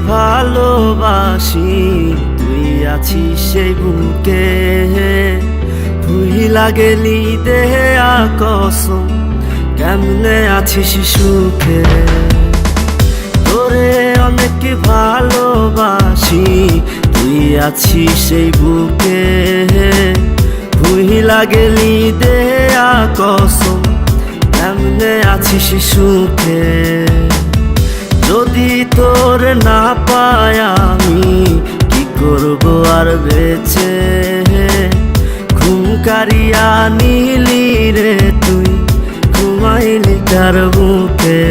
ভালোবাসি, তুই আছিস সেই বুকে। ভুইলা গেলি দেহে কসম, কেমনে আছিস সুখে। তোরে অনেক ভালোবাসি, তুই আছিস সেই বুকে। ভুইলা গেলি দেহে কসম, কেমনে আছিস সুখে। যদি তোর না পাই আমি কি করব আর বেঁচে। ঘুম কারিয়া নিলি রে তুই, ঘুমাইলি কার বুকে।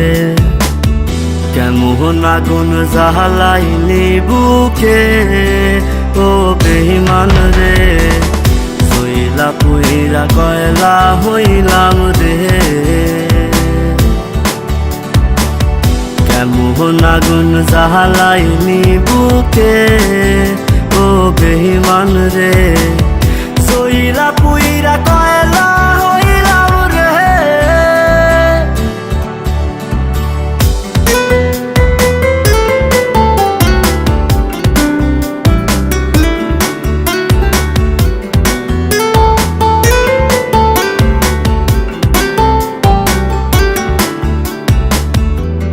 কেমন আগুন জ্বালাইলি বুকে, ও বেঈমান রে। হইলা পুইরা কয়লা হইলাম রে। কেমন আগুন জ্বালাইলি বুকে, ও বেঈমান রে। সইলা পুইরা কয়লা হইলাম রে।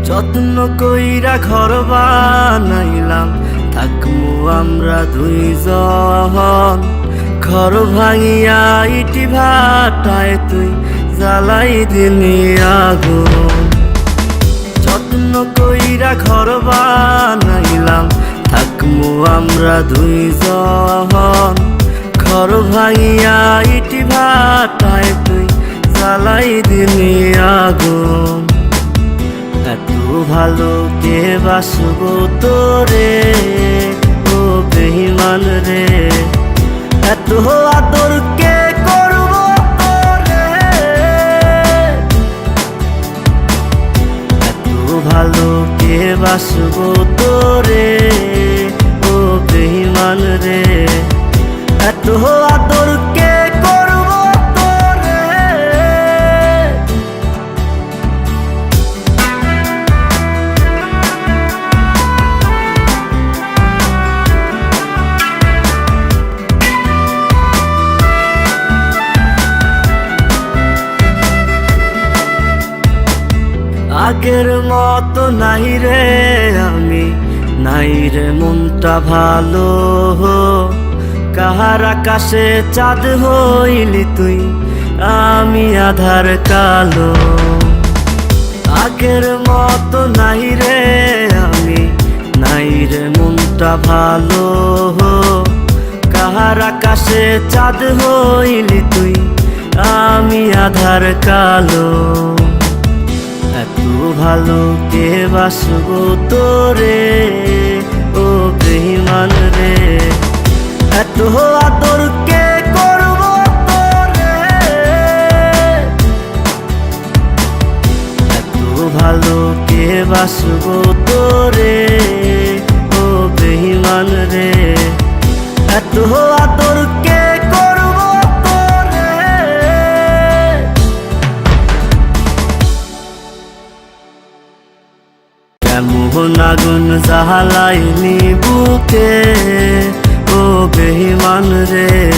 যত্ন কইরা ঘর বানাইলাম, থাকমু আমরা দুইজন। ঘর ভাঙিয়া ইটি ভাটায় তুই জ্বালাই দিলি আগুন। যত্ন কইরা ঘর বানাইলাম, থাকমু আমরা দুইজন। ঘর ভাঙিয়া ইটি ভাটায় তুই জ্বালাই দিলি আগুন। এত ভালো কে বাসবো তোরে, ও বেঈমান রে। এত আদর কে করবো তোরে। এত ভালো কে বাসবো তোরে, ও বেঈমান রে। এত আদর কে করবো তোরে। আগের মতো নাই রে আমি, নাই রে মনটা ভালো। কাহার আকাশে চাঁদ হইলি তুই, আমি আধার কালো। আগের মতো নাই রে আমি, নাই রে মনটা ভালো। কাহার আকাশে চাঁদ হইলি তুই, আমি আধার কালো। এত ভালো কে বাসবো তোরে, ও বেঈমান রে। এত আদর কে করবো তোরে। এত ভালো কে বাসবো তোরে, ও বেঈমান রে। এত আদর কে করবো তোরে। কেমন আগুন জ্বালাইলি বুকে, ও বেঈমান রে।